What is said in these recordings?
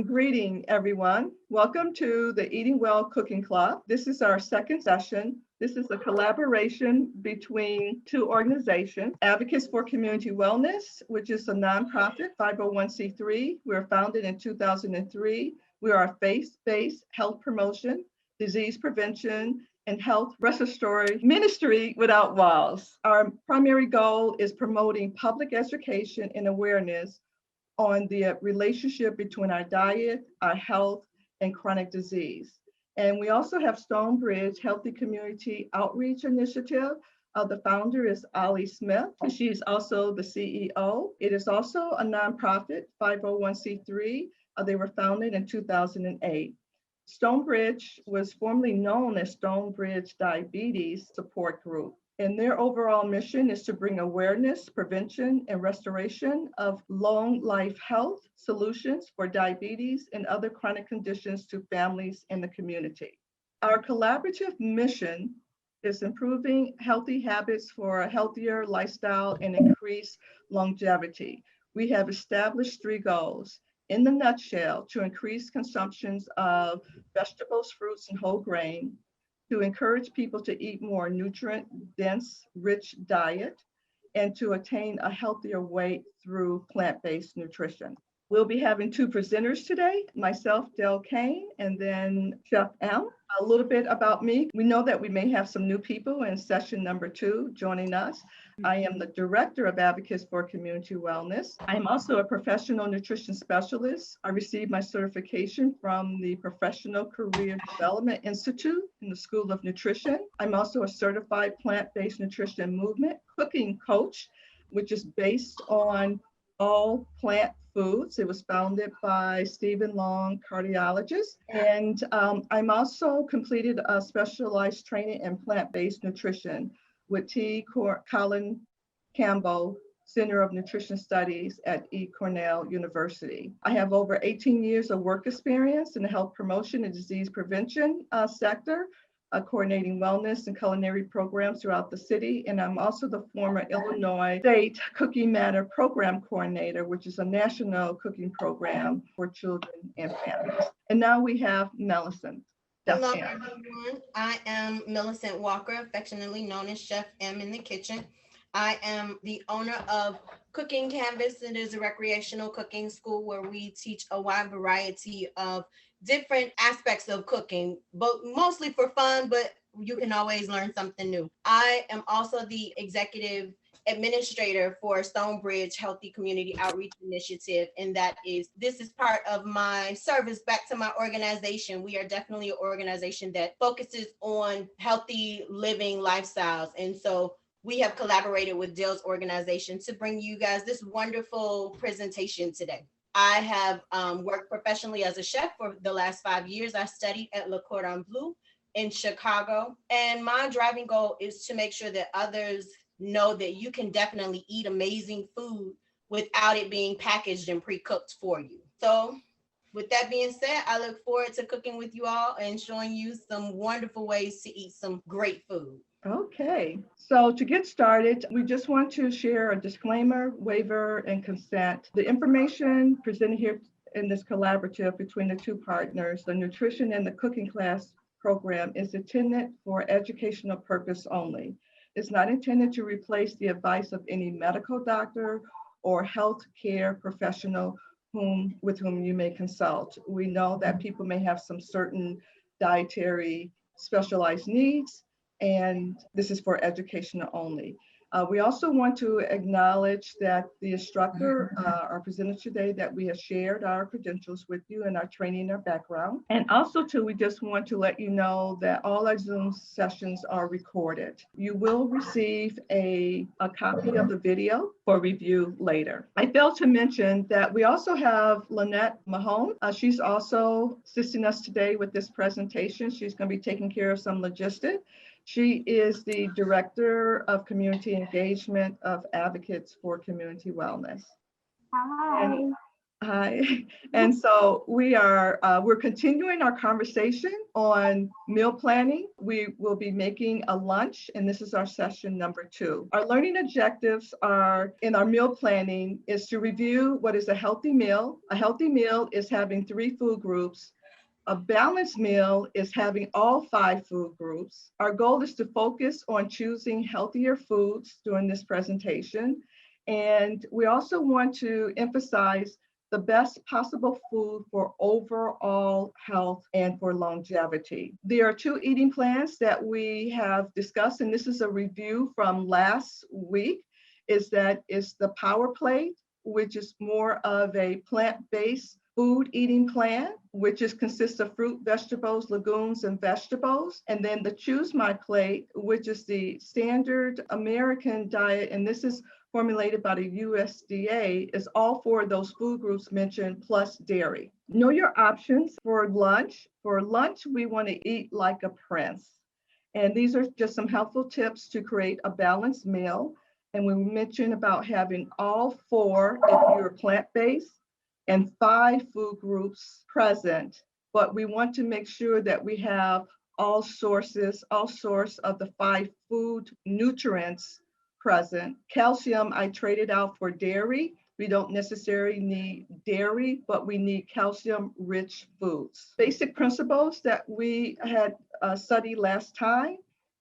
and greeting everyone. Welcome to the Eating Well Cooking Club. This is our second session. This is a collaboration between two organizations, Advocates for Community Wellness, which is a nonprofit 501c3. We were founded in 2003. We are a faith-based health promotion, disease prevention, and health restoration ministry without walls. Our primary goal is promoting public education and awareness on the relationship between our diet, our health, and chronic disease. And we also have Stonebridge Healthy Community Outreach Initiative. The founder is Ali Smith. She is also the CEO. It is also a nonprofit, 501c3. They were founded in 2008. Stonebridge was formerly known as Stonebridge Diabetes Support Group. And their overall mission is to bring awareness, prevention, and restoration of long life health solutions for diabetes and other chronic conditions to families in the community. Our collaborative mission is improving healthy habits for a healthier lifestyle and increased longevity. We have established 3 goals. In the nutshell, to increase consumptions of vegetables, fruits, and whole grain, to encourage people to eat more nutrient-dense, rich diet, and to attain a healthier weight through plant-based nutrition. We'll be having 2 presenters today, myself, Del Cain, and then Chef M. A little bit about me. We know that we may have some new people in session number 2 joining us. I am the Director of Advocates for Community Wellness. I am also a professional nutrition specialist. I received my certification from the Professional Career Development Institute in the School of Nutrition. I'm also a certified plant-based nutrition movement cooking coach, which is based on all plant foods. It was founded by Stephen Long, cardiologist. And I'm also completed a specialized training in plant-based nutrition with T. Colin Campbell Center of Nutrition Studies at Cornell University. I have over 18 years of work experience in the health promotion and disease prevention sector, coordinating wellness and culinary programs throughout the city. And I'm also the former Illinois State Cooking Matter Program Coordinator, which is a national cooking program for children and families. And now we have Millicent. Hello, everyone. I am Millicent Walker, affectionately known as Chef M in the kitchen. I am the owner of Cooking Canvas. It is a recreational cooking school where we teach a wide variety of different aspects of cooking, but mostly for fun, but you can always learn something new. I am also the executive administrator for Stonebridge Healthy Community Outreach Initiative, and this is part of my service back to my organization. We are definitely an organization that focuses on healthy living lifestyles, and so we have collaborated with Dale's organization to bring you guys this wonderful presentation today. I have worked professionally as a chef for the last 5 years. I studied at Le Cordon Bleu in Chicago, and my driving goal is to make sure that others know that you can definitely eat amazing food without it being packaged and pre-cooked for you. So with that being said, I look forward to cooking with you all and showing you some wonderful ways to eat some great food. Okay, so to get started, we just want to share a disclaimer, waiver, and consent. The information presented here in this collaborative between the 2 partners, the nutrition and the cooking class program, is intended for educational purpose only. It's not intended to replace the advice of any medical doctor or health care professional with whom you may consult. We know that people may have some certain dietary specialized needs, and this is for educational only. We also want to acknowledge that the instructor, our presenter today, that we have shared our credentials with you and our training, our background. And also too, we just want to let you know that all our Zoom sessions are recorded. You will receive a copy of the video for review later. I failed to mention that we also have Lynette Mahone. She's also assisting us today with this presentation. She's going to be taking care of some logistics. She is the Director of Community Engagement of Advocates for Community Wellness. Hi. Hi. And so we're continuing our conversation on meal planning. We will be making a lunch, and this is our session number 2. Our learning objectives are in our meal planning is to review what is a healthy meal. A healthy meal is having 3 food groups. A balanced meal is having all 5 food groups. Our goal is to focus on choosing healthier foods during this presentation. And we also want to emphasize the best possible food for overall health and for longevity. There are 2 eating plans that we have discussed, and this is a review from last week, is the Power Plate, which is more of a plant-based food eating plan, which consists of fruit, vegetables, legumes, and vegetables. And then the Choose My Plate, which is the standard American diet, and this is formulated by the USDA, is all 4 of those food groups mentioned plus dairy. Know your options for lunch. For lunch, we want to eat like a prince. And these are just some helpful tips to create a balanced meal. And we mentioned about having all 4 if you're plant-based and 5 food groups present, but we want to make sure that we have all source of the 5 food nutrients present. Calcium, I traded out for dairy. We don't necessarily need dairy, but we need calcium-rich foods. Basic principles that we had studied last time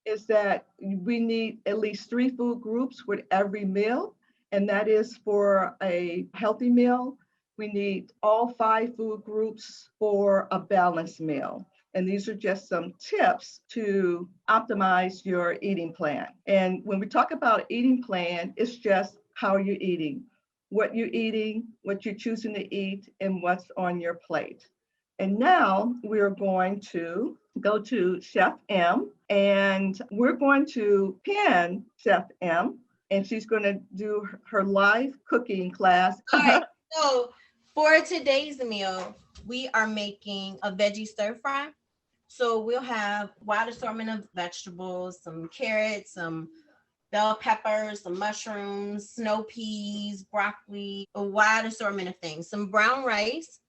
is that we need at least 3 food groups with every meal, and that is for a healthy meal. We need all 5 food groups for a balanced meal. And these are just some tips to optimize your eating plan. And when we talk about eating plan, it's just how you're eating, what you're eating, what you're choosing to eat, and what's on your plate. And now we're going to go to Chef M, and we're going to pin Chef M, and she's going to do her live cooking class. All right, so for today's meal, we are making a veggie stir fry. So we'll have a wide assortment of vegetables, some carrots, some bell peppers, some mushrooms, snow peas, broccoli, a wide assortment of things, some brown rice,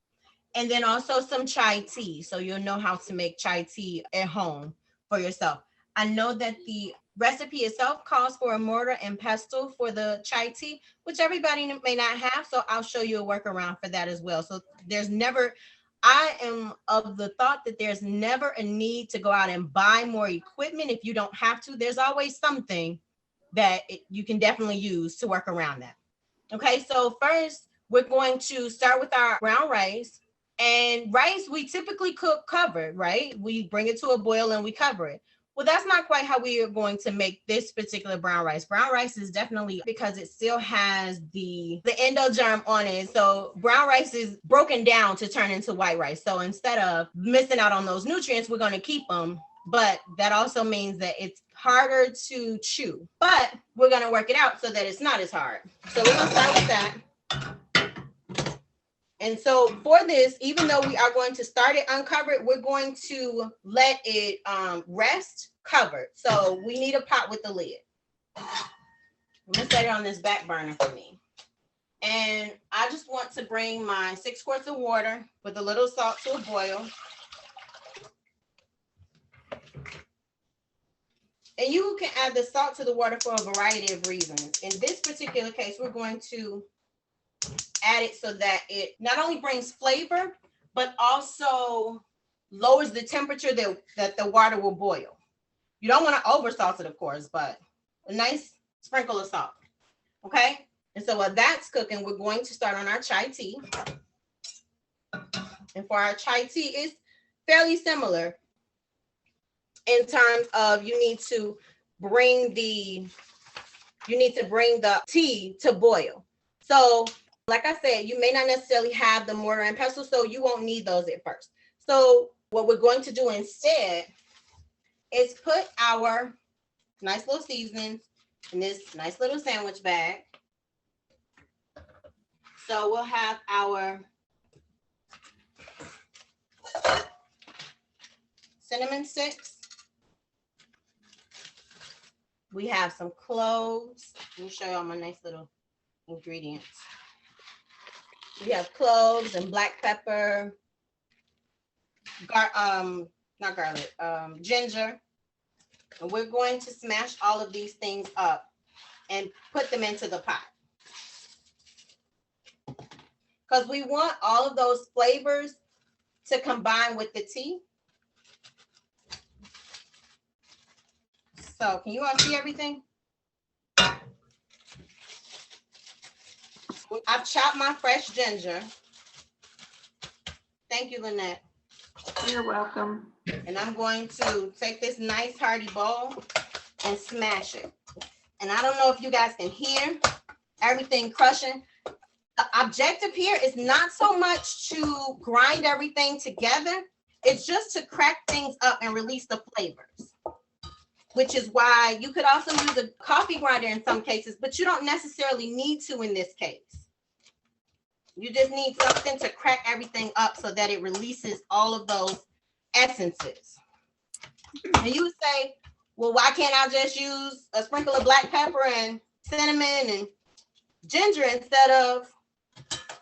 and then also some chai tea. So you'll know how to make chai tea at home for yourself. I know that the recipe itself calls for a mortar and pestle for the chai tea, which everybody may not have. So I'll show you a workaround for that as well. So I am of the thought that there's never a need to go out and buy more equipment if you don't have to. There's always something that you can definitely use to work around that. Okay, so first we're going to start with our brown rice. And rice, we typically cook covered, right? We bring it to a boil and we cover it. Well, that's not quite how we are going to make this particular brown rice. Brown rice is definitely because it still has the endogerm on it. So brown rice is broken down to turn into white rice. So instead of missing out on those nutrients, we're going to keep them. But that also means that it's harder to chew. But we're going to work it out so that it's not as hard. So we're going to start with that. And so for this, even though we are going to start it uncovered, we're going to let it rest covered. So we need a pot with a lid. I'm gonna set it on this back burner for me. And I just want to bring my 6 quarts of water with a little salt to a boil. And you can add the salt to the water for a variety of reasons. In this particular case, we're going to add it so that it not only brings flavor, but also lowers the temperature that the water will boil. You don't want to over salt it, of course, but a nice sprinkle of salt. Okay. And so while that's cooking, we're going to start on our chai tea. And for our chai tea, it's fairly similar in terms of you need to bring the tea to boil. So like I said, you may not necessarily have the mortar and pestle, so you won't need those at first. So what we're going to do instead is put our nice little seasonings in this nice little sandwich bag. So we'll have our cinnamon sticks. We have some cloves. Let me show you all my nice little ingredients. We have cloves and black pepper, not garlic, ginger. And we're going to smash all of these things up and put them into the pot. Because we want all of those flavors to combine with the tea. So can you all see everything? I've chopped my fresh ginger. Thank you, Lynette. You're welcome. And I'm going to take this nice hearty bowl and smash it. And I don't know if you guys can hear everything crushing. The objective here is not so much to grind everything together. It's just to crack things up and release the flavors, which is why you could also use a coffee grinder in some cases, but you don't necessarily need to in this case. You just need something to crack everything up so that it releases all of those essences. And you would say, well, why can't I just use a sprinkle of black pepper and cinnamon and ginger instead of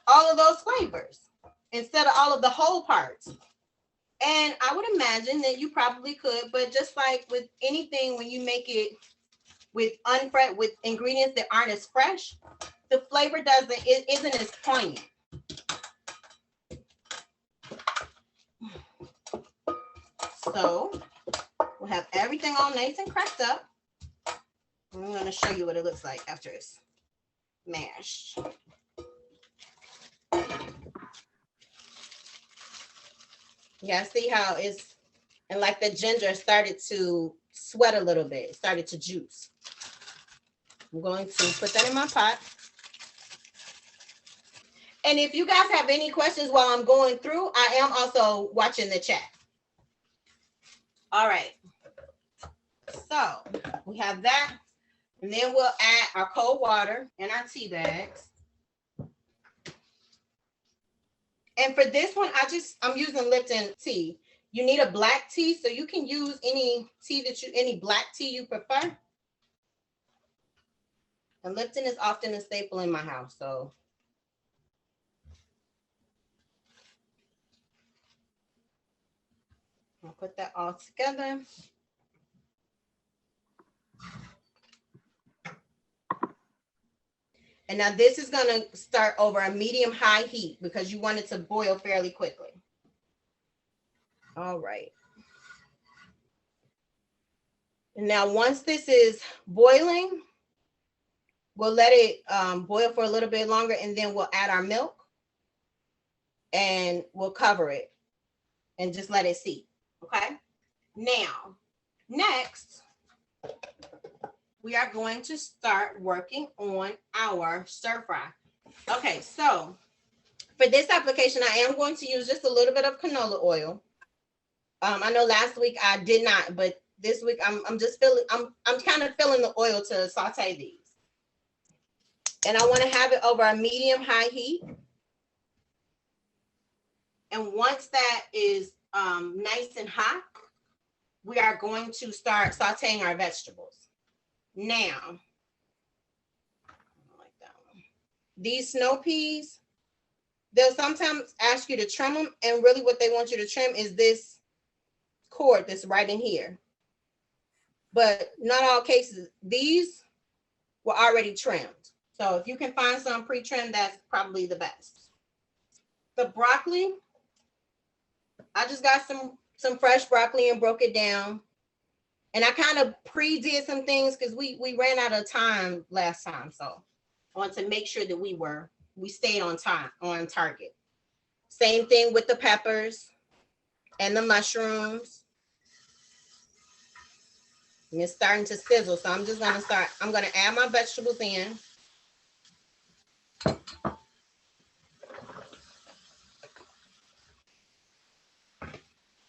all of those flavors, instead of all of the whole parts? And I would imagine that you probably could, but just like with anything, when you make it with ingredients that aren't as fresh, the flavor isn't as poignant. So we'll have everything all nice and cracked up. I'm going to show you what it looks like after it's mashed. Yeah, see how it's, and like the ginger started to sweat a little bit, it started to juice. I'm going to put that in my pot. And if you guys have any questions while I'm going through, I am also watching the chat. All right. So we have that. And then we'll add our cold water and our tea bags. And for this one, I'm using Lipton tea. You need a black tea, so you can use any black tea you prefer. And Lipton is often a staple in my house, so. I'll put that all together. And now this is going to start over a medium-high heat because you want it to boil fairly quickly. All right. And now once this is boiling, we'll let it boil for a little bit longer, and then we'll add our milk and we'll cover it and just let it steep. Okay. Now, next, we are going to start working on our stir fry. Okay, so for this application, I am going to use just a little bit of canola oil. I know last week I did not, but this week I'm kind of feeling the oil to saute these. And I want to have it over a medium-high heat. And once that is nice and hot, we are going to start sauteing our vegetables. Now, like that one. These snow peas, they'll sometimes ask you to trim them, and really what they want you to trim is this cord that's right in here. But not all cases. These were already trimmed. So if you can find some pre-trimmed, that's probably the best. The broccoli, I just got some fresh broccoli and broke it down. And I kind of pre-did some things because we ran out of time last time. So I want to make sure that we stayed on time, on target. Same thing with the peppers and the mushrooms. And it's starting to sizzle. So I'm just going to add my vegetables in.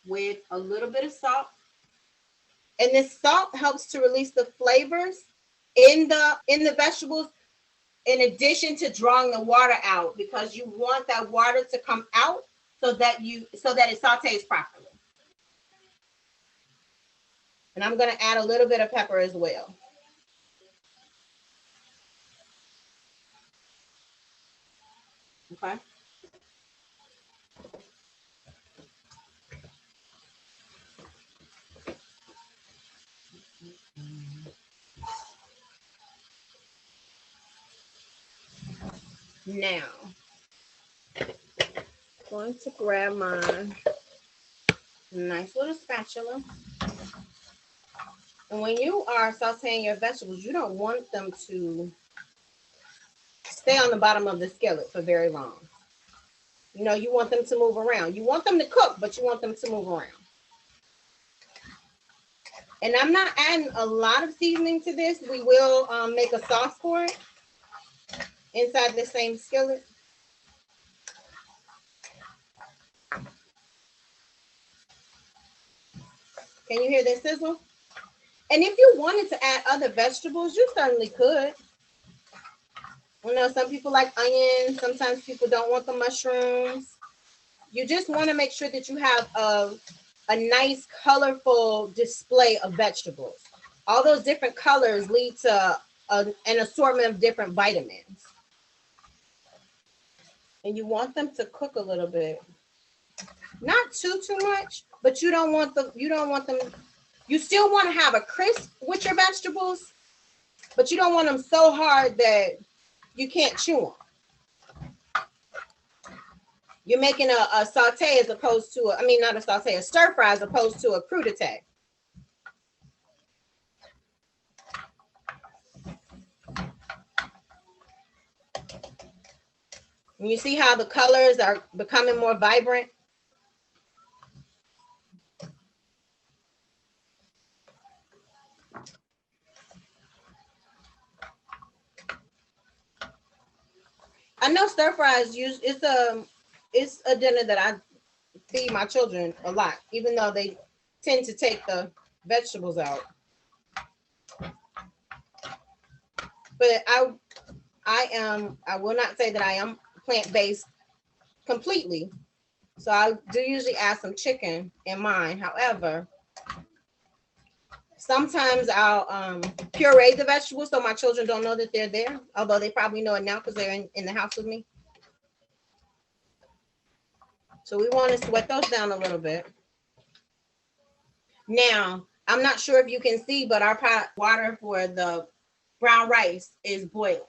With a little bit of salt. And this salt helps to release the flavors in the vegetables, in addition to drawing the water out, because you want that water to come out so that it sautés properly. And I'm going to add a little bit of pepper as well. Okay. Now, I'm going to grab my nice little spatula. And when you are sauteing your vegetables, you don't want them to stay on the bottom of the skillet for very long. You know, you want them to move around. You want them to cook, but you want them to move around. And I'm not adding a lot of seasoning to this. We will make a sauce for it inside the same skillet. Can you hear this sizzle? And if you wanted to add other vegetables, you certainly could. You know, some people like onions. Sometimes people don't want the mushrooms. You just want to make sure that you have a nice, colorful display of vegetables. All those different colors lead to an assortment of different vitamins. And you want them to cook a little bit. Not too much, but you don't want them, you still want to have a crisp with your vegetables, but you don't want them so hard that you can't chew them. You're making a saute as opposed to, not a saute, a stir fry as opposed to a crudité. And you see how the colors are becoming more vibrant? I know stir fries it's a dinner that I feed my children a lot, even though they tend to take the vegetables out. But I will not say that I am plant-based completely. So I do usually add some chicken in mine. However, sometimes I'll puree the vegetables so my children don't know that they're there, although they probably know it now because they're in the house with me. So we want to sweat those down a little bit. Now, I'm not sure if you can see, but our pot water for the brown rice is boiling.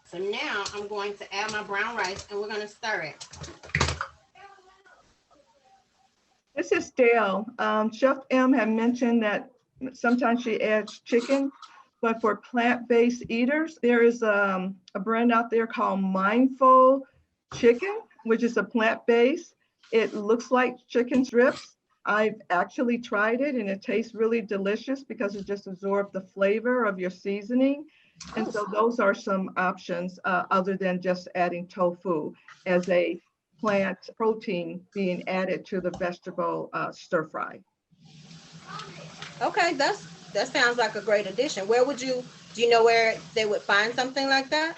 So now I'm going to add my brown rice and we're going to stir it. This is Dale. Chef M had mentioned that sometimes she adds chicken, but for plant-based eaters, there is a brand out there called Mindful Chicken, which is a plant-based. It looks like chicken strips. I've actually tried it and it tastes really delicious because it just absorbs the flavor of your seasoning. And so those are some options other than just adding tofu as a plant protein being added to the vegetable stir fry. Okay, that sounds like a great addition. Do you know where they would find something like that?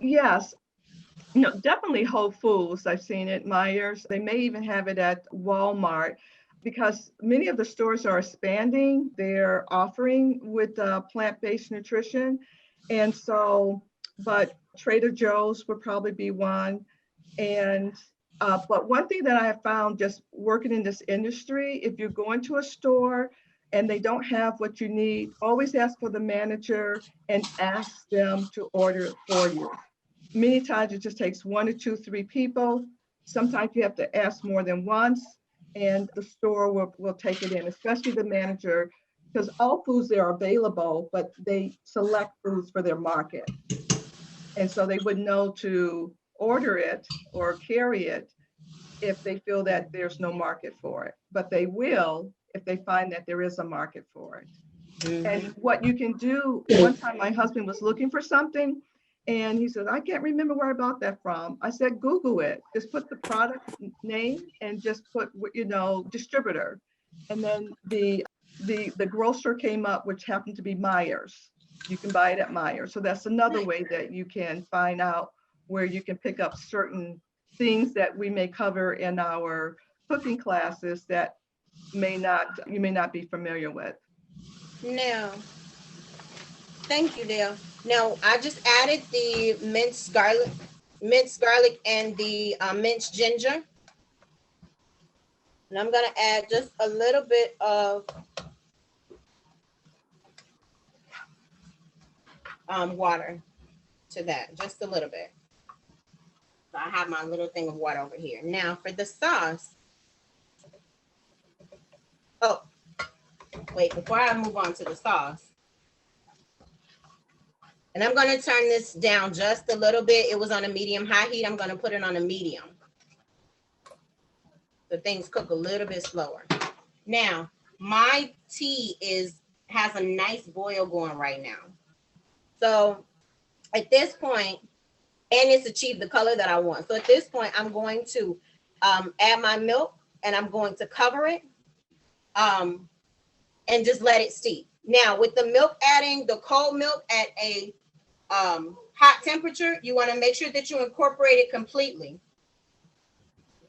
Yes, definitely Whole Foods. I've seen it, Myers. They may even have it at Walmart because many of the stores are expanding their offering with plant-based nutrition. And so, but Trader Joe's would probably be one. And but one thing that I have found just working in this industry, if you're going to a store and they don't have what you need, always ask for the manager and ask them to order it for you. Many times it just takes 1 or 2, 3 people. Sometimes you have to ask more than once, and the store will take it in, especially the manager, because all foods there are available, but they select foods for their market. And so they would know to order it or carry it if they feel that there's no market for it. But they will if they find that there is a market for it. Mm-hmm. And what you can do, one time my husband was looking for something and he said, I can't remember where I bought that from. I said, Google it. Just put the product name and just put, distributor. And then the grocer came up, which happened to be Myers. You can buy it at Myers. So that's another way that you can find out where you can pick up certain things that we may cover in our cooking classes that you may not be familiar with. No. Thank you, Dale. Now, I just added the minced garlic and the minced ginger. And I'm going to add just a little bit of water to that, just a little bit. So I have my little thing of water over here. Now for the sauce. Oh, wait, before I move on to the sauce. And I'm going to turn this down just a little bit. It was on a medium-high heat. I'm going to put it on a medium. So things cook a little bit slower. Now, my tea has a nice boil going right now. So at this point, and it's achieved the color that I want. So at this point, I'm going to add my milk and I'm going to cover it and just let it steep. Now, with the milk adding, the cold milk at a hot temperature, you want to make sure that you incorporate it completely.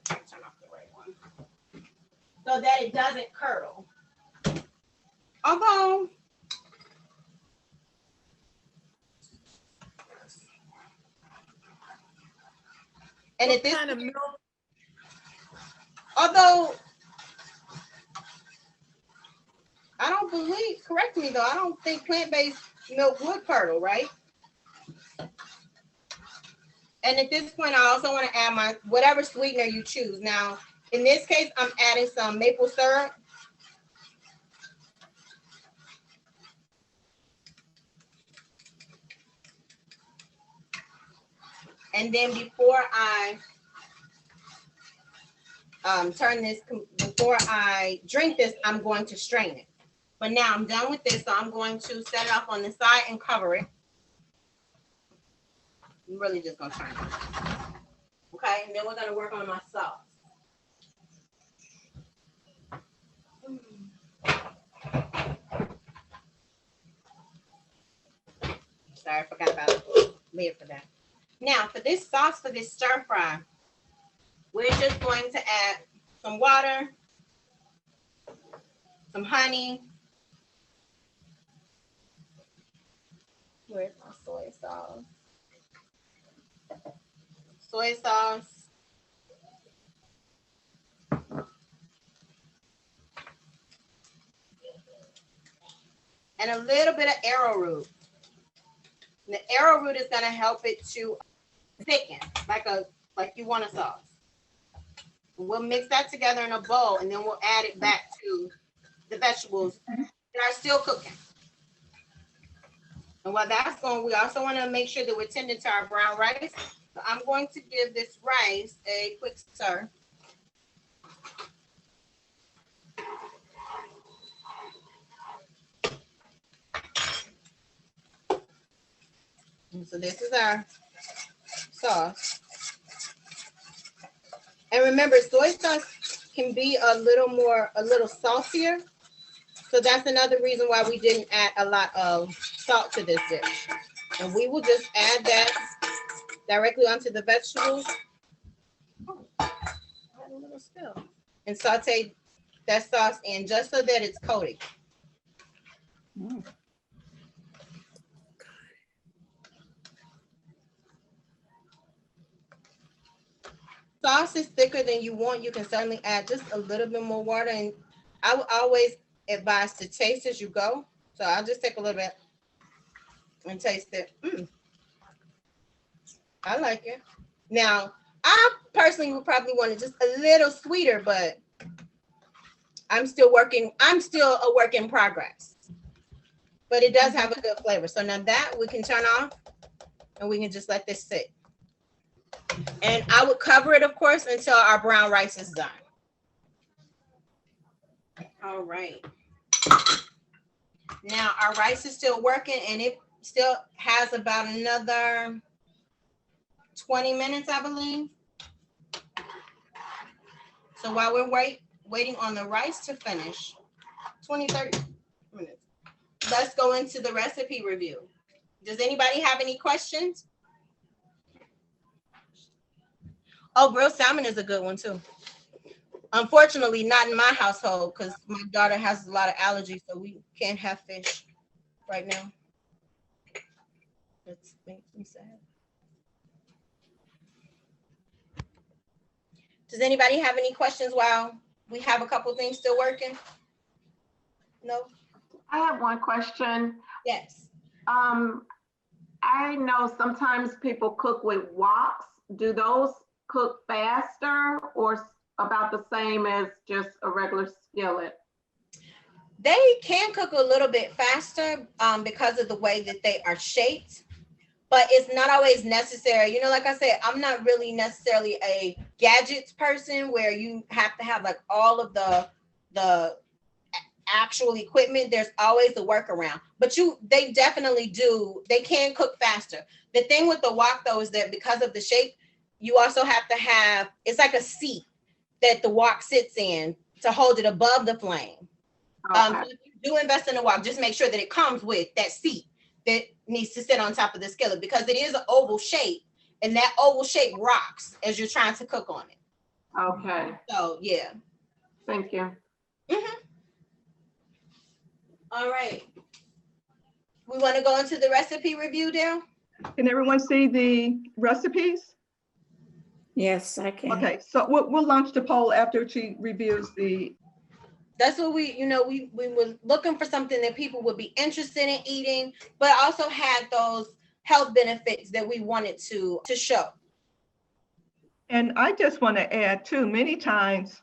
Turn off the right one. So that it doesn't curdle. Although, and at this kind of milk, although I don't believe, correct me though, I don't think plant-based milk would curdle, right? And at this point, I also want to add my whatever sweetener you choose. Now, in this case, I'm adding some maple syrup. And then before I before I drink this, I'm going to strain it. But now I'm done with this, so I'm going to set it off on the side and cover it. I'm really just gonna turn it. Okay, and then we're gonna work on my sauce. Sorry, I forgot about the lid for that. Now, for this sauce, for this stir fry, we're just going to add some water, some honey. Where's my soy sauce? Soy sauce. And a little bit of arrowroot. And the arrowroot is going to help it to thicken, like you want a sauce. We'll mix that together in a bowl, and then we'll add it back to the vegetables that are still cooking. And while that's going, we also want to make sure that we're tending to our brown rice. So I'm going to give this rice a quick stir. And so this is our sauce. And remember, soy sauce can be a little saltier. So that's another reason why we didn't add a lot of salt to this dish. And we will just add that directly onto the vegetables. Oh, I had a little spill. And saute that sauce in just so that it's coated. Mm. Sauce is thicker than you want. You can certainly add just a little bit more water. And I would always advise to taste as you go. So I'll just take a little bit and taste it. I like it. Now, I personally would probably want it just a little sweeter, but I'm still a work in progress. But it does have a good flavor. So now that we can turn off and we can just let this sit. And I would cover it, of course, until our brown rice is done. All right. Now our rice is still working, and it still has about another 20 minutes, I believe. So while we're waiting on the rice to finish, 20, 30 minutes, let's go into the recipe review. Does anybody have any questions? Oh, grilled salmon is a good one too. Unfortunately, not in my household because my daughter has a lot of allergies, so we can't have fish right now. That makes me sad. Does anybody have any questions while we have a couple things still working? No? I have one question. Yes. I know sometimes people cook with woks. do those cook faster or about the same as just a regular skillet? They can cook a little bit faster because of the way that they are shaped, but it's not always necessary. You know, like I said, I'm not really necessarily a gadgets person where you have to have like all of the actual equipment. There's always a workaround, but they definitely do. They can cook faster. The thing with the wok though is that because of the shape, you also have to have, it's like a seat that the wok sits in to hold it above the flame. Okay. So if you do invest in a wok, just make sure that it comes with that seat that needs to sit on top of the skillet, because it is an oval shape, and that oval shape rocks as you're trying to cook on it. Okay, So yeah. thank you. All right. We want to go into the recipe review now. Can everyone see the recipes? Yes, I can. Okay, so we'll launch the poll after she reviews the. That's what we were looking for, something that people would be interested in eating, but also had those health benefits that we wanted to show. And I just want to add too, many times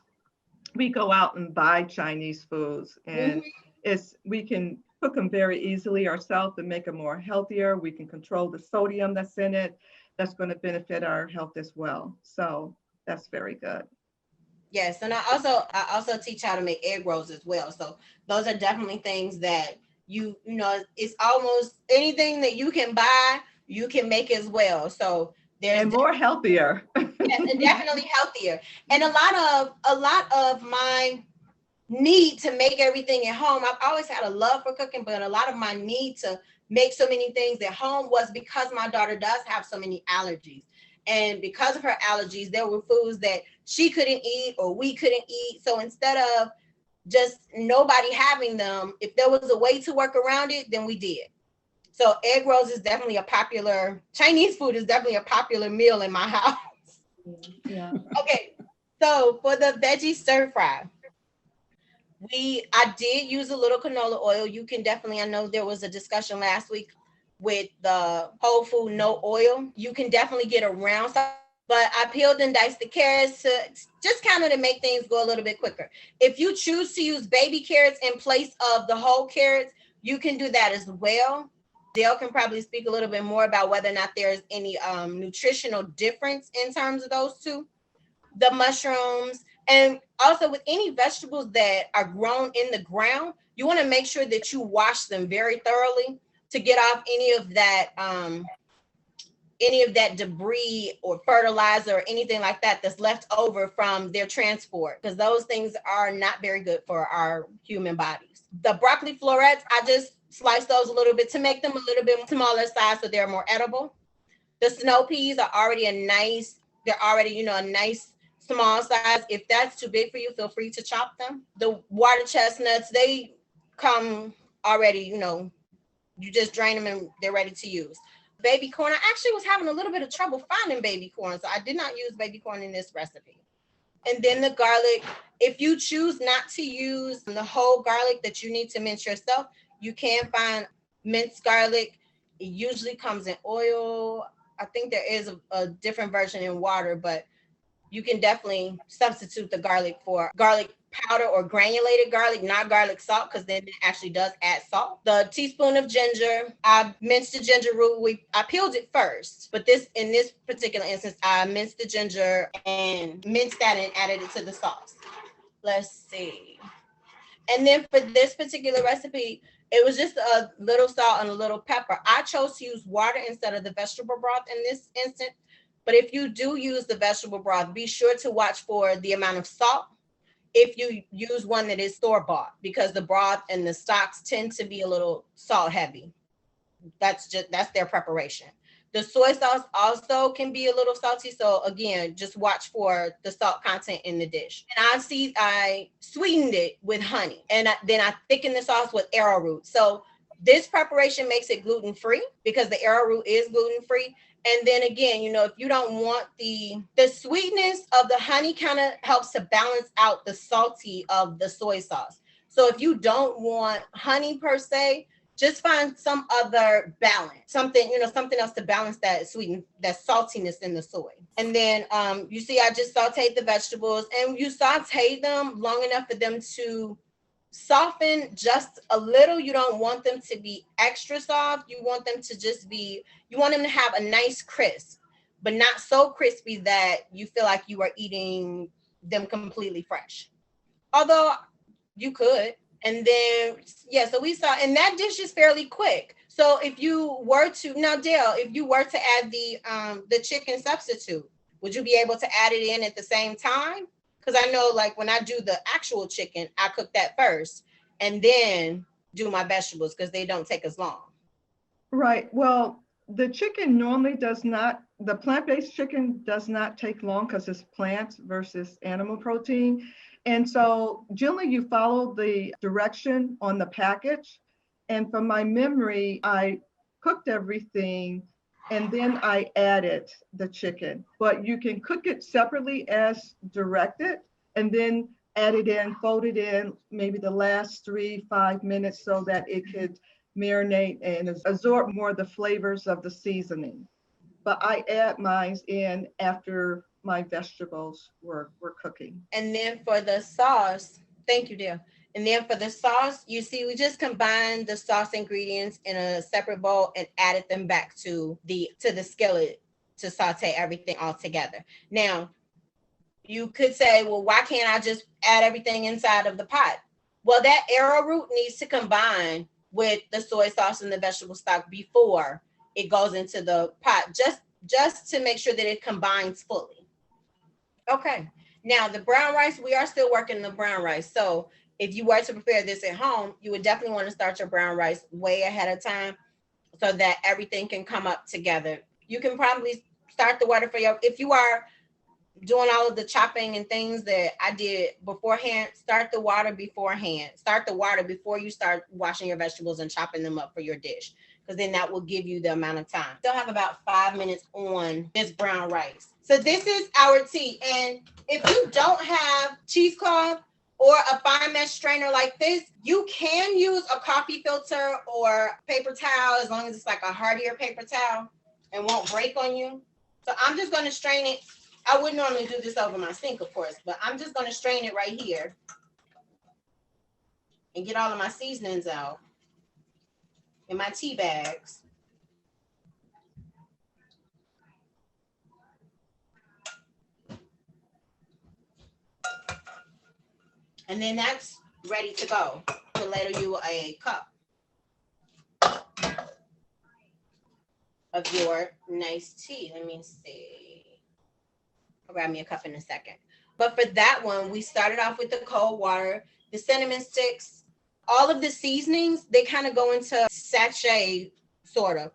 we go out and buy Chinese foods, and we can cook them very easily ourselves and make them more healthier. We can control the sodium that's in it. That's going to benefit our health as well. So that's very good. Yes, and I also teach how to make egg rolls as well. So those are definitely things that you know, it's almost anything that you can buy, you can make as well. So there's more healthier. Yes, and definitely healthier. And a lot of my need to make everything at home, I've always had a love for cooking, but a lot of my need to make so many things at home was because my daughter does have so many allergies. And because of her allergies, there were foods that she couldn't eat or we couldn't eat. So instead of just nobody having them, if there was a way to work around it, then we did. So egg rolls is definitely a popular, Chinese food is definitely a popular meal in my house. Yeah. Okay, so for the veggie stir fry, I did use a little canola oil. You can definitely, I know there was a discussion last week with the whole food no oil. You can definitely get around, but I peeled and diced the carrots to just kind of to make things go a little bit quicker. If you choose to use baby carrots in place of the whole carrots, you can do that as well. Dale can probably speak a little bit more about whether or not there's any nutritional difference in terms of those two. The mushrooms, and also with any vegetables that are grown in the ground, you want to make sure that you wash them very thoroughly to get off any of that debris or fertilizer or anything like that that's left over from their transport, because those things are not very good for our human bodies. The broccoli florets, I just sliced those a little bit to make them a little bit smaller size so they're more edible. The snow peas are already a nice small size. If that's too big for you, feel free to chop them. The water chestnuts, they come already, you just drain them and they're ready to use. Baby corn, I actually was having a little bit of trouble finding baby corn, so I did not use baby corn in this recipe. And then the garlic, if you choose not to use the whole garlic that you need to mince yourself, you can find minced garlic. It usually comes in oil. I think there is a different version in water, but you can definitely substitute the garlic for garlic powder or granulated garlic, not garlic salt, because then it actually does add salt. The teaspoon of ginger, I minced the ginger root. I peeled it first, but in this particular instance, I minced the ginger and minced that and added it to the sauce. Let's see. And then for this particular recipe, it was just a little salt and a little pepper. I chose to use water instead of the vegetable broth in this instance. But if you do use the vegetable broth, be sure to watch for the amount of salt if you use one that is store-bought, because the broth and the stocks tend to be a little salt heavy. That's their preparation. The soy sauce also can be a little salty. So again, just watch for the salt content in the dish. And I sweetened it with honey, and then I thickened the sauce with arrowroot. So this preparation makes it gluten-free because the arrowroot is gluten-free. And then again, if you don't want the sweetness of the honey, kind of helps to balance out the salty of the soy sauce. So if you don't want honey per se, just find some other balance, something, something else to balance that that saltiness in the soy. And then you see, I just sauteed the vegetables, and you saute them long enough for them to soften just a little. You don't want them to be extra soft. You want them to just be, you want them to have a nice crisp, but not so crispy that you feel like you are eating them completely fresh. Although you could. And then, yeah, so we saw, and that dish is fairly quick. So if you were to, now Dale, if you were to add the chicken substitute, would you be able to add it in at the same time? Because I know, like, when I do the actual chicken, I cook that first and then do my vegetables because they don't take as long. Right. Well, the chicken normally does not, the plant-based chicken does not take long because it's plant versus animal protein. And so generally you follow the direction on the package. And from my memory, I cooked everything and then I added the chicken. But you can cook it separately as directed and then add it in, fold it in maybe the last 3-5 minutes so that it could marinate and absorb more of the flavors of the seasoning. But I add mine in after my vegetables were cooking. And then for the sauce, thank you, Dale. And then for the sauce, you see, we just combined the sauce ingredients in a separate bowl and added them back to the skillet to saute everything all together. Now, you could say, well, why can't I just add everything inside of the pot? Well, that arrowroot needs to combine with the soy sauce and the vegetable stock before it goes into the pot, just to make sure that it combines fully. Okay, now the brown rice, we are still working the brown rice. So if you were to prepare this at home, you would definitely want to start your brown rice way ahead of time so that everything can come up together. You can probably start the water if you are doing all of the chopping and things that I did beforehand, start the water beforehand. Start the water before you start washing your vegetables and chopping them up for your dish, because then that will give you the amount of time. Still have about 5 minutes on this brown rice. So this is our tea. And if you don't have cheesecloth or a fine mesh strainer like this, you can use a coffee filter or paper towel, as long as it's like a hardier paper towel and won't break on you. So I'm just going to strain it. I wouldn't normally do this over my sink, of course, but I'm just going to strain it right here and get all of my seasonings out in my tea bags. And then that's ready to go to ladle you a cup of your nice tea. Let me see. I'll grab me a cup in a second. But for that one, we started off with the cold water, the cinnamon sticks, all of the seasonings, they kind of go into sachet, sort of.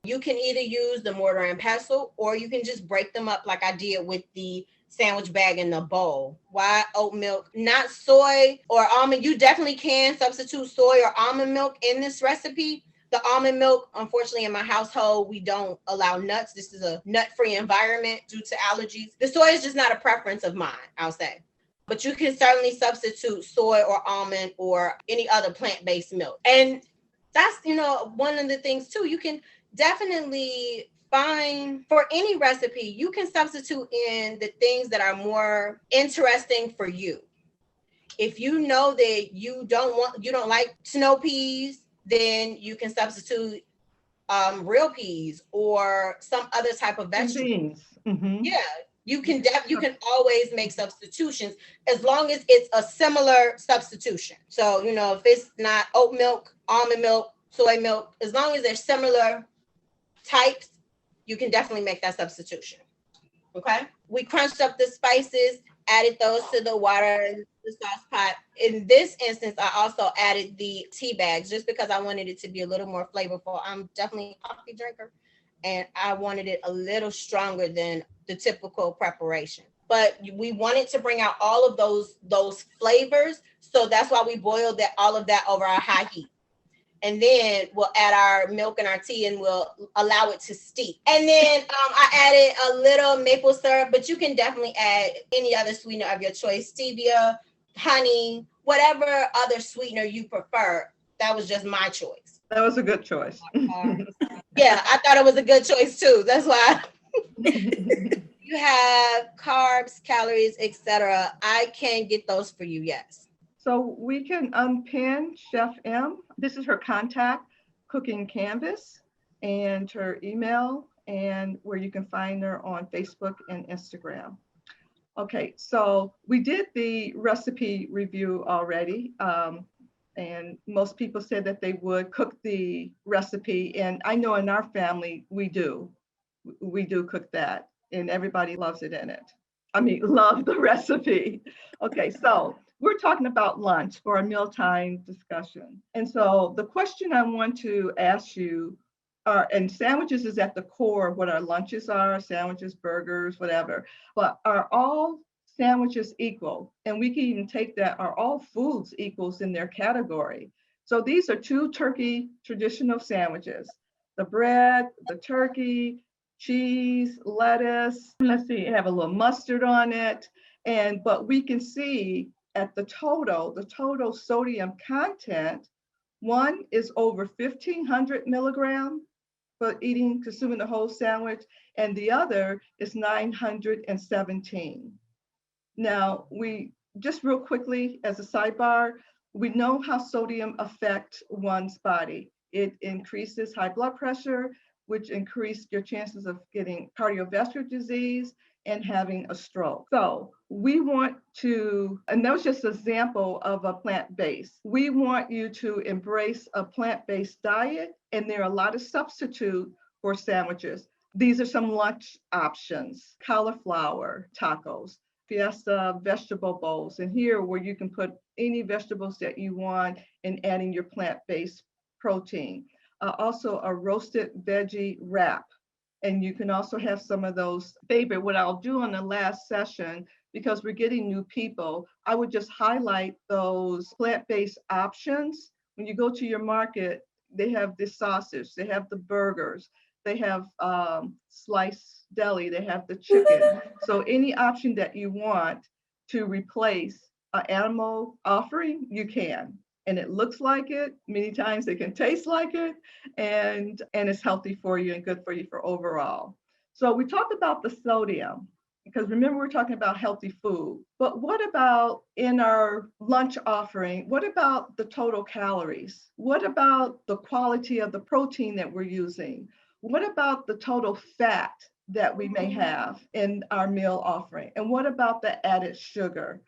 You can either use the mortar and pestle, or you can just break them up like I did with the sandwich bag in the bowl. Why oat milk, not soy or almond? You definitely can substitute soy or almond milk in this recipe. The almond milk, unfortunately, in my household, we don't allow nuts. This is a nut-free environment due to allergies. The soy is just not a preference of mine, I'll say. But you can certainly substitute soy or almond or any other plant-based milk. And that's, one of the things too. You can definitely find, for any recipe, you can substitute in the things that are more interesting for you. If you know that you don't like snow peas, then you can substitute real peas or some other type of vegetable. Mm-hmm. Yeah, you can always make substitutions as long as it's a similar substitution. So, if it's not oat milk, almond milk, soy milk, as long as they're similar types, you can definitely make that substitution. Okay. We crunched up the spices, added those to the water, the sauce pot. In this instance, I also added the tea bags just because I wanted it to be a little more flavorful. I'm definitely a coffee drinker, and I wanted it a little stronger than the typical preparation. But we wanted to bring out all of those flavors, so that's why we boiled all of that over our high heat. And then we'll add our milk and our tea and we'll allow it to steep. And then I added a little maple syrup, but you can definitely add any other sweetener of your choice, stevia, honey, whatever other sweetener you prefer. That was just my choice. That was a good choice. Yeah, I thought it was a good choice too. That's why. You have carbs, calories, etc. I can get those for you, yes. So we can unpin Chef M. This is her contact, Cooking Canvas, and her email, and where you can find her on Facebook and Instagram. Okay, so we did the recipe review already, and most people said that they would cook the recipe, and I know in our family we do. We do cook that, and everybody loves it in it. I mean, love the recipe. Okay, so we're talking about lunch for a mealtime discussion. And so the question I want to ask you are, and sandwiches is at the core of what our lunches are, sandwiches, burgers, whatever, but are all sandwiches equal? And we can even take that, are all foods equals in their category? So these are two turkey traditional sandwiches, the bread, the turkey, cheese, lettuce. Let's see, have a little mustard on it. And but we can see at the total sodium content, one is over 1,500 milligram for consuming the whole sandwich, and the other is 917. Now, we just real quickly as a sidebar, we know how sodium affects one's body. It increases high blood pressure, which increase your chances of getting cardiovascular disease and having a stroke. So we want to, and that was just an example of a plant-based. We want you to embrace a plant-based diet, and there are a lot of substitute for sandwiches. These are some lunch options: cauliflower tacos, Fiesta vegetable bowls, and here where you can put any vegetables that you want and adding your plant-based protein. Also a roasted veggie wrap. And you can also have some of those favorite, what I'll do on the last session, because we're getting new people, I would just highlight those plant-based options. When you go to your market, they have the sausage, they have the burgers, they have sliced deli, they have the chicken. So any option that you want to replace an animal offering, you can. And it looks like it. Many times it can taste like it, and it's healthy for you and good for you for overall. So we talked about the sodium, because remember we're talking about healthy food. But what about in our lunch offering? What about the total calories? What about the quality of the protein that we're using? What about the total fat that we may have in our meal offering? And what about the added sugar?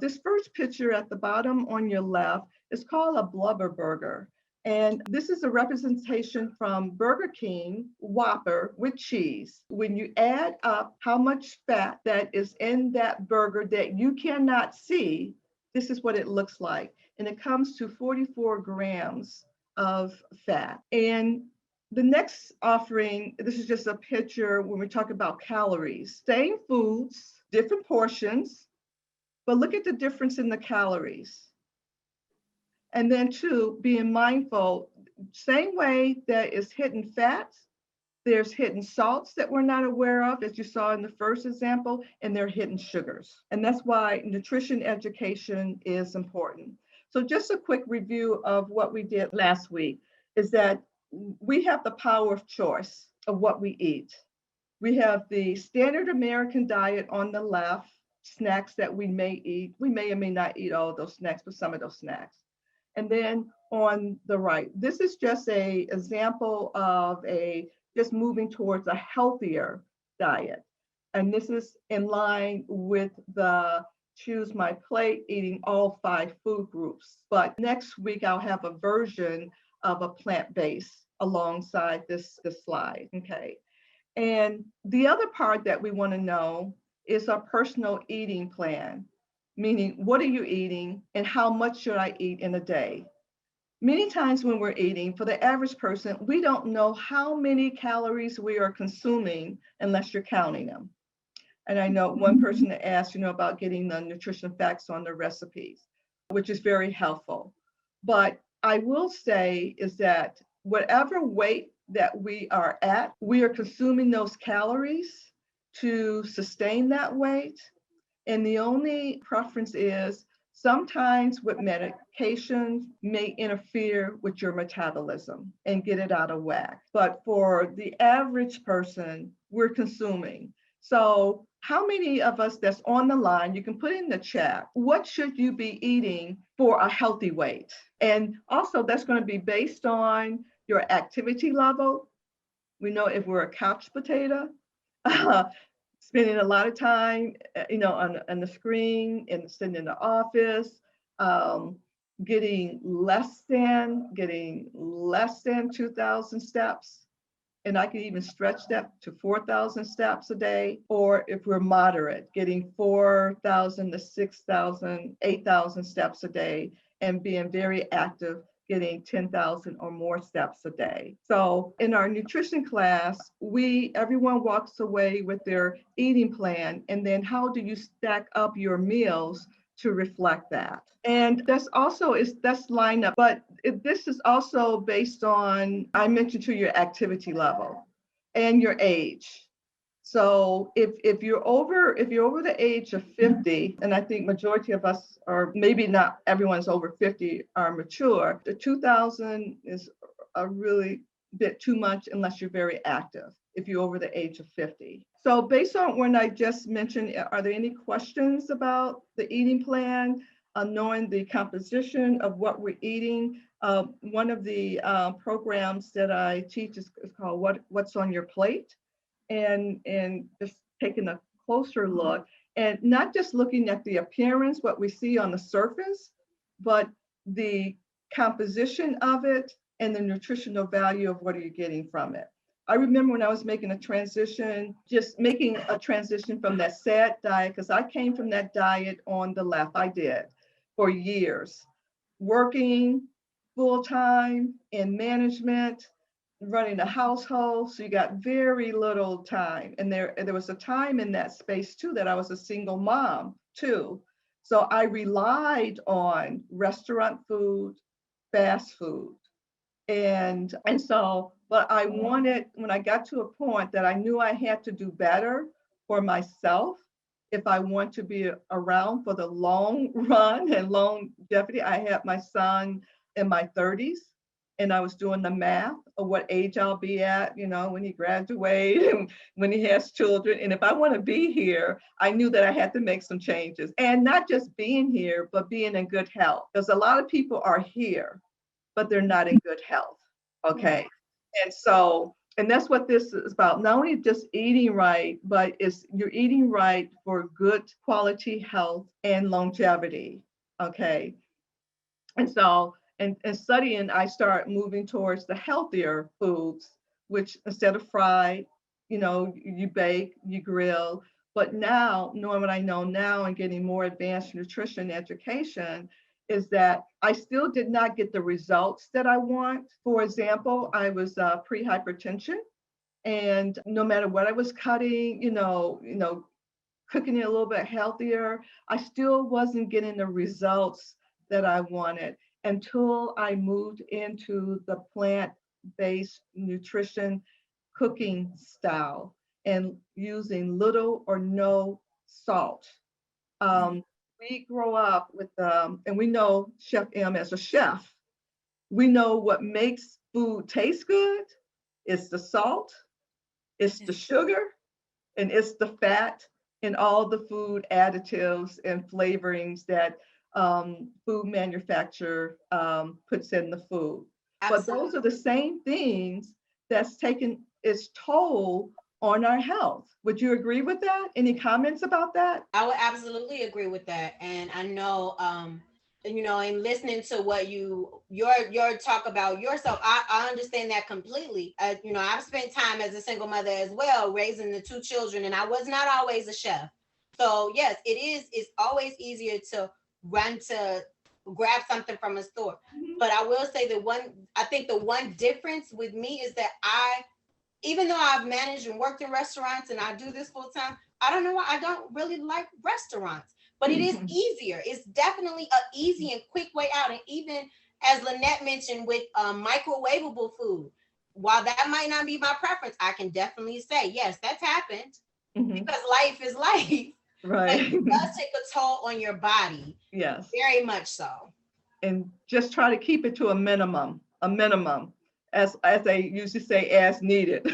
This first picture at the bottom on your left is called a blubber burger. And this is a representation from Burger King Whopper with cheese. When you add up how much fat that is in that burger that you cannot see, this is what it looks like. And it comes to 44 grams of fat. And the next offering, this is just a picture when we talk about calories. Same foods, different portions, but look at the difference in the calories. And then two, being mindful, same way that is hidden fats, there's hidden salts that we're not aware of, as you saw in the first example, and there are hidden sugars. And that's why nutrition education is important. So just a quick review of what we did last week is that we have the power of choice of what we eat. We have the standard American diet on the left, snacks that we may eat. We may or may not eat all of those snacks, but some of those snacks. And then on the right, this is just an example of just moving towards a healthier diet. And this is in line with the Choose My Plate, eating all 5 food groups. But next week, I'll have a version of a plant-based alongside this slide, okay? And the other part that we want to know is our personal eating plan, meaning what are you eating and how much should I eat in a day? Many times when we're eating, for the average person, we don't know how many calories we are consuming unless you're counting them. And I know one person that asked, about getting the nutrition facts on the recipes, which is very helpful. But I will say is that whatever weight that we are at, we are consuming those calories to sustain that weight. And the only preference is sometimes with medications may interfere with your metabolism and get it out of whack. But for the average person, we're consuming. So how many of us that's on the line, you can put in the chat, what should you be eating for a healthy weight? And also that's going to be based on your activity level. We know if we're a couch potato, spending a lot of time, on the screen and sitting in the office, getting less than 2,000 steps. And I could even stretch that to 4,000 steps a day. Or if we're moderate, getting 4,000 to 6,000, 8,000 steps a day and being very active, getting 10,000 or more steps a day. So in our nutrition class, everyone walks away with their eating plan, and then how do you stack up your meals to reflect that? And that's lined up, but this is also based on, I mentioned to your activity level and your age. So if you're over the age of 50, and I think majority of us, or maybe not everyone's over 50, are mature, the 2,000 is a really bit too much unless you're very active, if you're over the age of 50. So based on what I just mentioned, are there any questions about the eating plan, knowing the composition of what we're eating? One of the programs that I teach is called What's on Your Plate? And just taking a closer look, and not just looking at the appearance, what we see on the surface, but the composition of it and the nutritional value of what are you getting from it. I remember when I was making a transition from that SAD diet, because I came from that diet on the left, I did, for years, working full-time in management, running a household, so you got very little time. And there was a time in that space too that I was a single mom too. So I relied on restaurant food, fast food. And so, but I wanted, when I got to a point that I knew I had to do better for myself, if I want to be around for the long run and longevity. I had my son in my 30s. And I was doing the math of what age I'll be at, when he graduates and when he has children. And if I want to be here, I knew that I had to make some changes. And not just being here, but being in good health. Because a lot of people are here, but they're not in good health. Okay. And so, and that's what this is about. Not only just eating right, but you're eating right for good quality health and longevity. Okay. And so, and studying, I start moving towards the healthier foods, which instead of fried, you bake, you grill. But now, knowing what I know now and getting more advanced nutrition education, is that I still did not get the results that I want. For example, I was pre-hypertension, and no matter what I was cutting, cooking it a little bit healthier, I still wasn't getting the results that I wanted until I moved into the plant-based nutrition cooking style and using little or no salt. We grow up with, and we know Chef M as a chef, we know what makes food taste good. It's the salt, it's the sugar, and it's the fat and all the food additives and flavorings that food manufacturer puts in the food. Absolutely. But those are the same things that's taken its toll on our health. Would you agree with that? Any comments about that? I would absolutely agree with that. And I know, in listening to what your talk about yourself, I understand that completely. I've spent time as a single mother as well, raising the two children, and I was not always a chef. So yes, it's always easier to run to grab something from a store. Mm-hmm. But I will say I think the one difference with me is that even though I've managed and worked in restaurants and I do this full time, I don't know why I don't really like restaurants, but it is easier. It's definitely an easy and quick way out. And even as Lynette mentioned with microwavable food, while that might not be my preference, I can definitely say, yes, that's happened because life is life. Right. It does take a toll on your body, Yes. very much so. And just try to keep it to a minimum, as they used to say, as needed,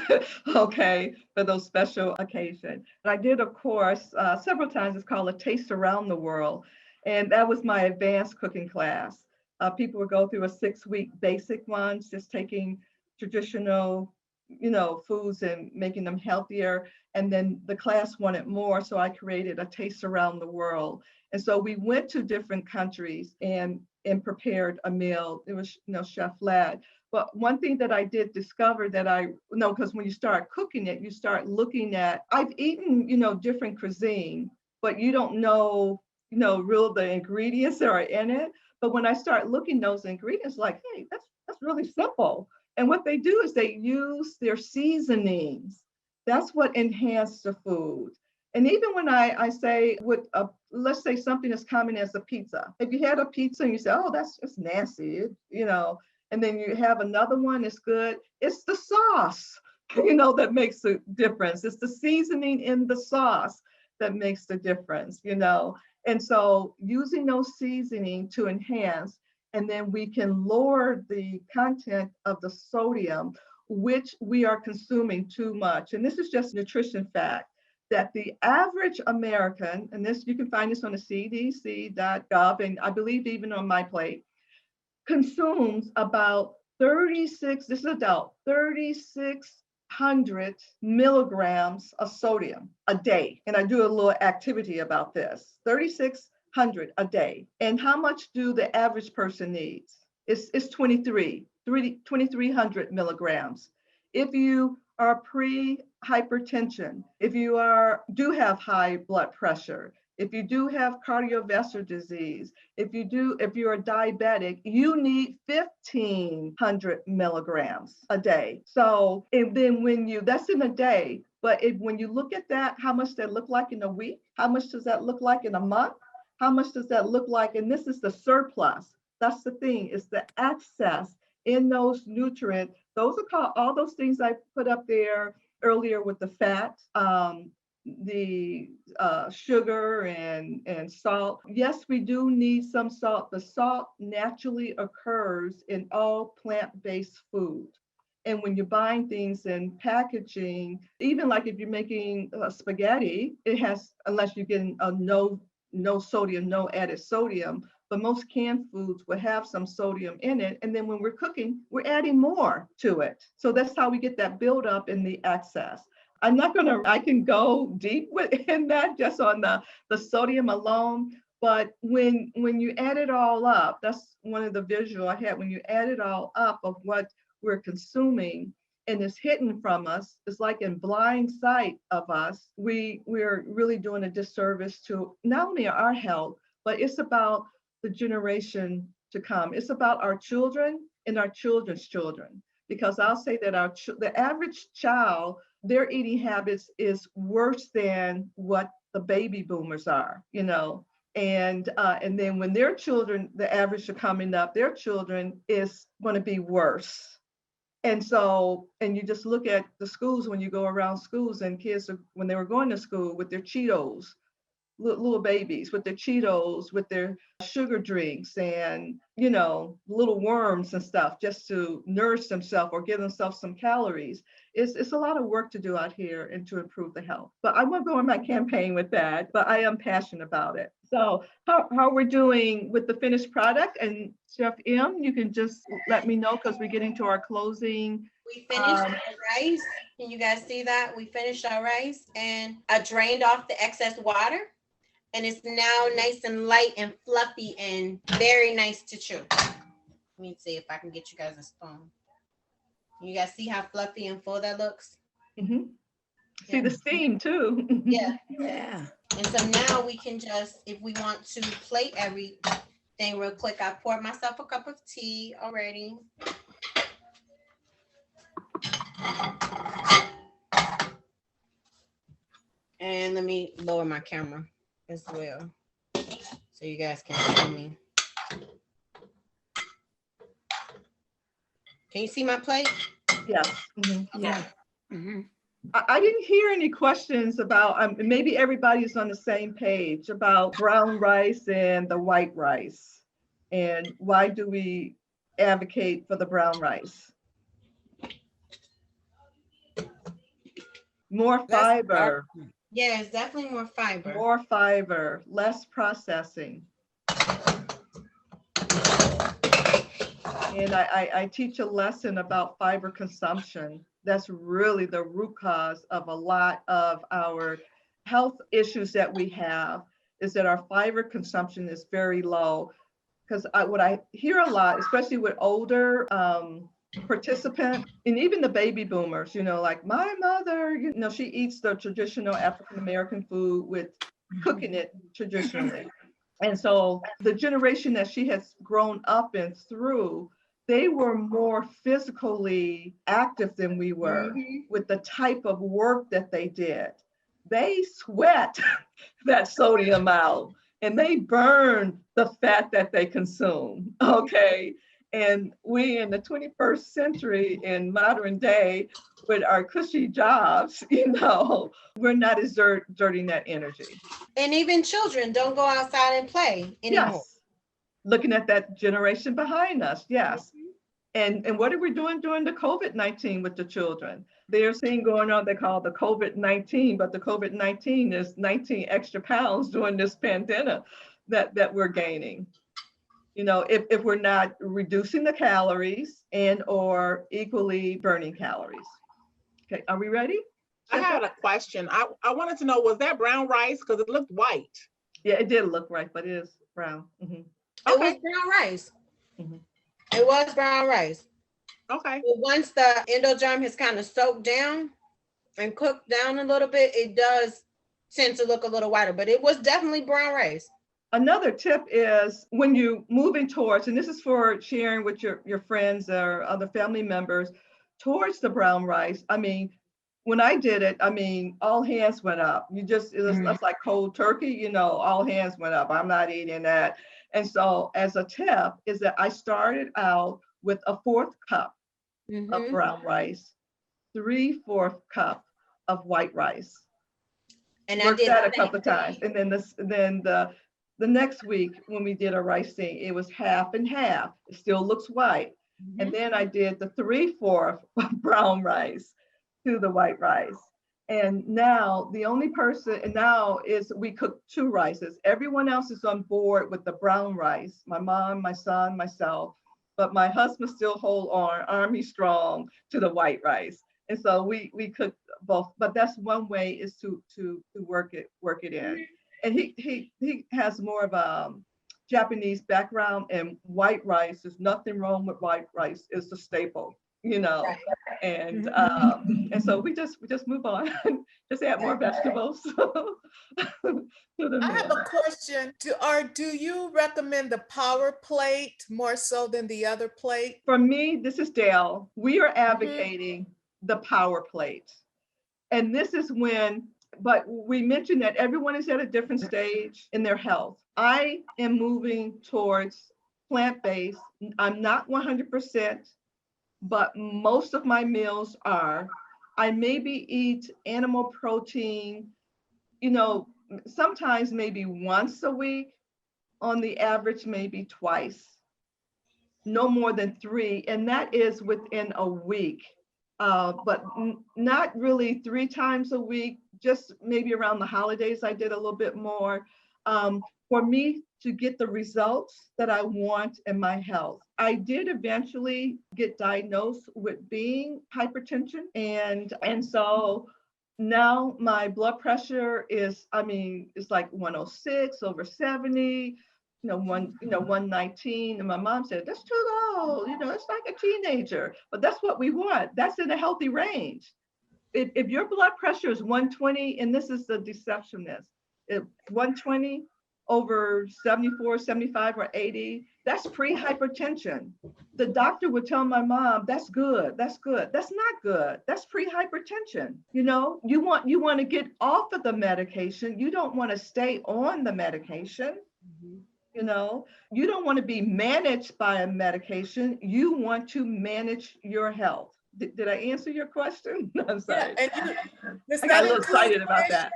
okay, for those special occasions. And I did a course several times. It's called A Taste Around the World, and that was my advanced cooking class. People would go through a 6-week basic ones, just taking traditional, foods and making them healthier. And then the class wanted more, so I created A Taste Around the World. And so we went to different countries and prepared a meal. It was, chef led. But one thing that I did discover that because when you start cooking it, you start looking at, I've eaten, different cuisine, but you don't know, real the ingredients that are in it. But when I start looking those ingredients, like, hey, that's really simple. And what they do is they use their seasonings. That's what enhances the food. And even when I say, let's say something as common as a pizza. If you had a pizza and you say, oh, that's just nasty, and then you have another one that's good, it's the sauce, that makes the difference. It's the seasoning in the sauce that makes the difference, And so using those seasoning to enhance, and then we can lower the content of the sodium, which we are consuming too much. And this is just nutrition fact, that the average American, and this you can find this on the cdc.gov, and I believe even on my plate, consumes about 36, this is adult, 3,600 milligrams of sodium a day. And I do a little activity about this, 3,600 a day. And how much do the average person needs? It's 2,300 milligrams. If you are pre-hypertension, if you do have high blood pressure, if you do have cardiovascular disease, if you are diabetic, you need 1,500 milligrams a day. So, and then that's in a day, but when you look at that, how much that look like in a week? How much does that look like in a month? How much does that look like? And this is the surplus. That's the thing, is the excess in those nutrients. Those are called, all those things I put up there earlier with the fat, the sugar and salt. Yes, we do need some salt. The salt naturally occurs in all plant-based food. And when you're buying things in packaging, even like if you're making spaghetti, it has, unless you're getting a no sodium, no added sodium, but most canned foods will have some sodium in it. And then when we're cooking, we're adding more to it. So that's how we get that buildup in the excess. I can go deep in that just on the sodium alone. But when you add it all up, that's one of the visual I had, when you add it all up of what we're consuming and it's hidden from us, it's like in blind sight of us, we're really doing a disservice to not only our health, but it's about the generation to come. It's about our children and our children's children. Because I'll say that the average child, their eating habits is worse than what the baby boomers are, And then when their children, the average are coming up, their children is going to be worse. And so, and you just look at the schools, when you go around schools, and kids when they were going to school with their Cheetos, little babies with their Cheetos, with their sugar drinks and, little worms and stuff just to nourish themselves or give themselves some calories. It's a lot of work to do out here and to improve the health. But I won't go on my campaign with that, but I am passionate about it. So how we're doing with the finished product, and Chef M, you can just let me know because we're getting to our closing. We finished our rice. Can you guys see that? We finished our rice and I drained off the excess water. And it's now nice and light and fluffy and very nice to chew. Let me see if I can get you guys a spoon. You guys see how fluffy and full that looks? Mm-hmm. See the steam too. Yeah. Yeah. And so now we can just, if we want to plate everything real quick, I poured myself a cup of tea already. And let me lower my camera as well, so you guys can see me. Can you see my plate? Yes. Mm-hmm. Yeah. Mm-hmm. I didn't hear any questions about, maybe everybody's on the same page about brown rice and the white rice. And why do we advocate for the brown rice? More fiber, Yeah, it's definitely more fiber, less processing. And I teach a lesson about fiber consumption. That's really the root cause of a lot of our health issues that we have, is that our fiber consumption is very low. Because what I hear a lot, especially with older participants, and even the baby boomers, like my mother, she eats the traditional African-American food with cooking it traditionally. And so the generation that she has grown up and through, they were more physically active than we were with the type of work that they did. They sweat that sodium out and they burn the fat that they consume. Okay. And we in the 21st century, in modern day, with our cushy jobs, we're not exerting that energy. And even children don't go outside and play anymore. Yes. Looking at that generation behind us, yes. And what are we doing during the COVID-19 with the children? There's thing going on they call the COVID-19, but the COVID-19 is 19 extra pounds during this pandemic that we're gaining. If we're not reducing the calories and or equally burning calories. Okay, are we ready? I had a question. I wanted to know, was that brown rice? Because it looked white. Yeah, it did look right, but it is brown. Mm-hmm. It was brown rice. Mm-hmm. It was brown rice. Okay. But once the endogerm has kind of soaked down and cooked down a little bit, it does tend to look a little whiter, but it was definitely brown rice. Another tip is when you moving towards, and this is for sharing with your friends or other family members, towards the brown rice. When I did it, all hands went up. That's like cold turkey, all hands went up. I'm not eating that. And so as a tip is that I started out with a 4th cup of brown rice, 3/4 cup of white rice. And I did that a couple of times. And then the next week when we did a rice thing, it was half and half. It still looks white. And then I did the 3/4 brown rice to the white rice. And now the only person, and now is we cook 2 rices. Everyone else is on board with the brown rice. My mom, my son, myself, but my husband still hold on, army strong, to the white rice. And so we cook both, but that's one way is to work it in. And he has more of a Japanese background, and white rice, there's nothing wrong with white rice. It's a staple, Right. And so we just move on, just add more vegetables. I have a question. Do you recommend the power plate more so than the other plate? For me, this is Dale. We are advocating the power plate. And this is but we mentioned that everyone is at a different stage in their health. I am moving towards plant-based. I'm not 100%, but most of my meals are. I maybe eat animal protein, sometimes maybe once a week, on the average, maybe twice, no more than 3. And that is within a week, but not really 3 times a week, just maybe around the holidays, I did a little bit more. For me to get the results that I want in my health. I did eventually get diagnosed with being hypertension. And so now my blood pressure is, it's like 106 over 70, 119. And my mom said, that's too low, it's like a teenager, but that's what we want. That's in a healthy range. If your blood pressure is 120, and this is the deceptionness, if 120 over 74, 75, or 80, that's pre-hypertension. The doctor would tell my mom, that's good, that's good. That's not good, that's pre-hypertension. You want to get off of the medication. You don't want to stay on the medication. You don't want to be managed by a medication. You want to manage your health. Did I answer your question? I'm Yeah, sorry. and does I got that a little include excited about fish? that.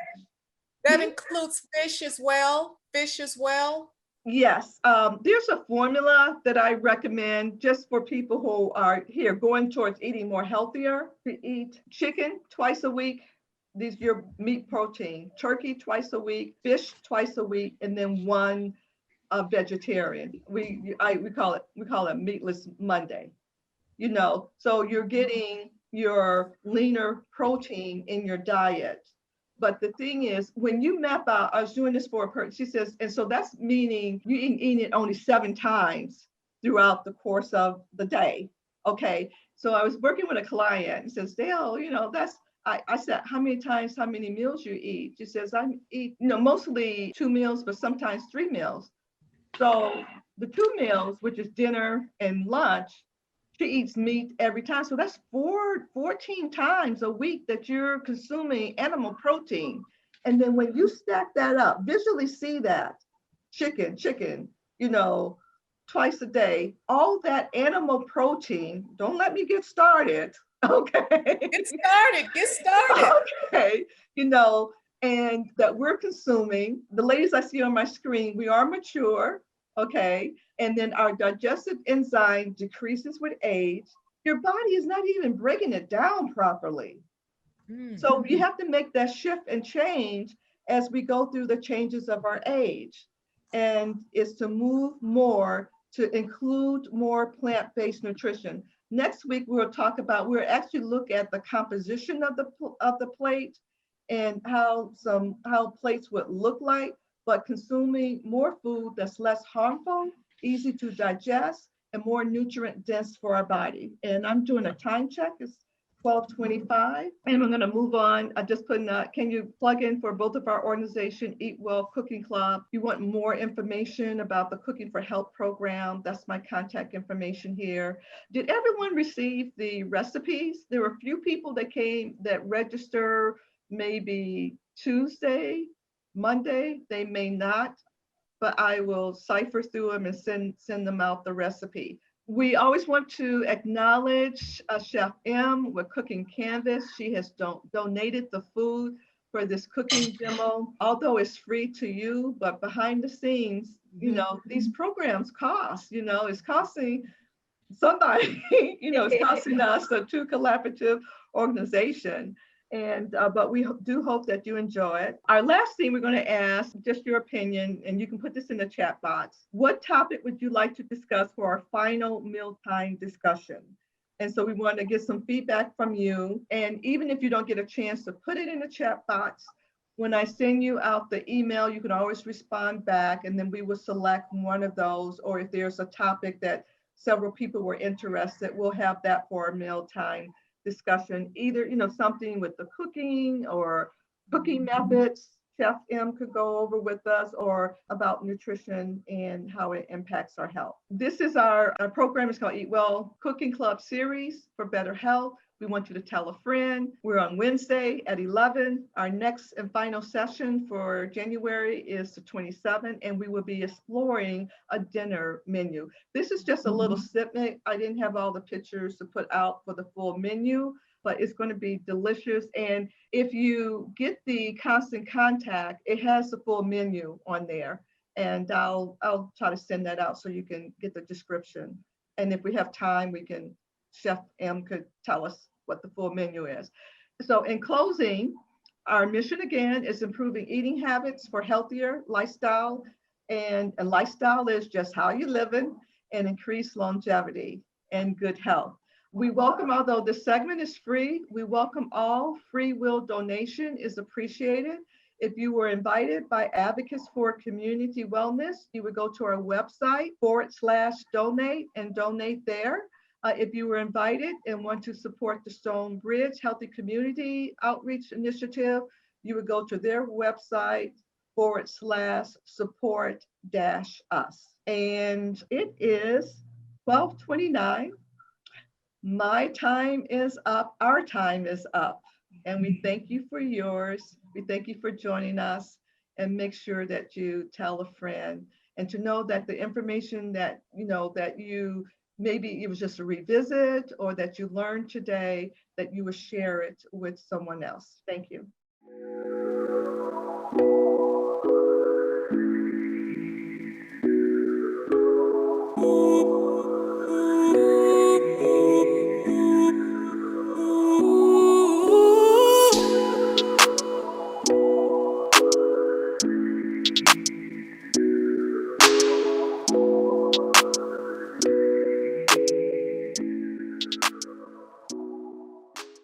That includes fish as well? Fish as well? Yes, there's a formula that I recommend just for people who are here going towards eating more healthier. To eat chicken twice a week. These your meat protein. Turkey twice a week. Fish twice a week, and then one vegetarian. We call it meatless Monday. So you're getting your leaner protein in your diet. But the thing is, when you map out, I was doing this for a person, she says, and so that's meaning you eat it only 7 times throughout the course of the day. Okay. So I was working with a client and says, Dale, I said, how many times, how many meals you eat? She says, I eat, mostly 2 meals, but sometimes 3 meals. So the 2 meals, which is dinner and lunch, she eats meat every time. So that's 14 times a week that you're consuming animal protein. And then when you stack that up, visually see that chicken, twice a day, all that animal protein, don't let me get started. Okay. Get started. Okay. And that we're consuming, the ladies I see on my screen, we are mature. Okay. And then our digestive enzyme decreases with age. Your body is not even breaking it down properly. So you have to make that shift and change as we go through the changes of our age. And it's to move more to include more plant-based nutrition. Next week, we'll actually look at the composition of the plate and how plates would look like, but consuming more food that's less harmful, easy to digest, and more nutrient dense for our body. And I'm doing a time check. It's 12:25, and I'm going to move on. I just put can you plug in for both of our organization, Eat Well Cooking Club? You want more information about the Cooking for Health program? That's my contact information here. Did everyone receive the recipes? There were a few people that register maybe Tuesday, Monday. They may not, but I will cipher through them and send them out the recipe. We always want to acknowledge Chef M with Cooking Canvas. She has donated the food for this cooking demo, although it's free to you, but behind the scenes, these programs cost, it's costing somebody, it's costing us a true collaborative organization. And but we do hope that you enjoy it. Our last thing we're going to ask, just your opinion, and you can put this in the chat box. What topic would you like to discuss for our final mealtime discussion? And so we want to get some feedback from you. And even if you don't get a chance to put it in the chat box, when I send you out the email, you can always respond back, and then we will select one of those. Or if there's a topic that several people were interested, we'll have that for our mealtime discussion, either something with the cooking or cooking methods Chef M could go over with us, or about nutrition and how it impacts our health. This is our program is called Eat Well Cooking Club Series for Better Health. We want you to tell a friend. We're on Wednesday at 11. Our next and final session for January is the 27th, and we will be exploring a dinner menu. This is just a little snippet. I didn't have all the pictures to put out for the full menu, but it's going to be delicious. And if you get the Constant Contact, it has the full menu on there. And I'll try to send that out so you can get the description. And if we have time, Chef M could tell us what the full menu is. So in closing, our mission again is improving eating habits for healthier lifestyle. And a lifestyle is just how you're living, and increase longevity and good health. We welcome, although this segment is free, we welcome all. Free will donation is appreciated. If you were invited by Advocates for Community Wellness, you would go to our website /donate and donate there. If you were invited and want to support the Stone Bridge Healthy Community Outreach Initiative, you would go to their website /support-us. And it is 12:29. My time is up, our time is up. And we thank you for yours. We thank you for joining us, and make sure that you tell a friend, and to know that the information that you maybe it was just a revisit or that you learned today that you would share it with someone else. Thank you.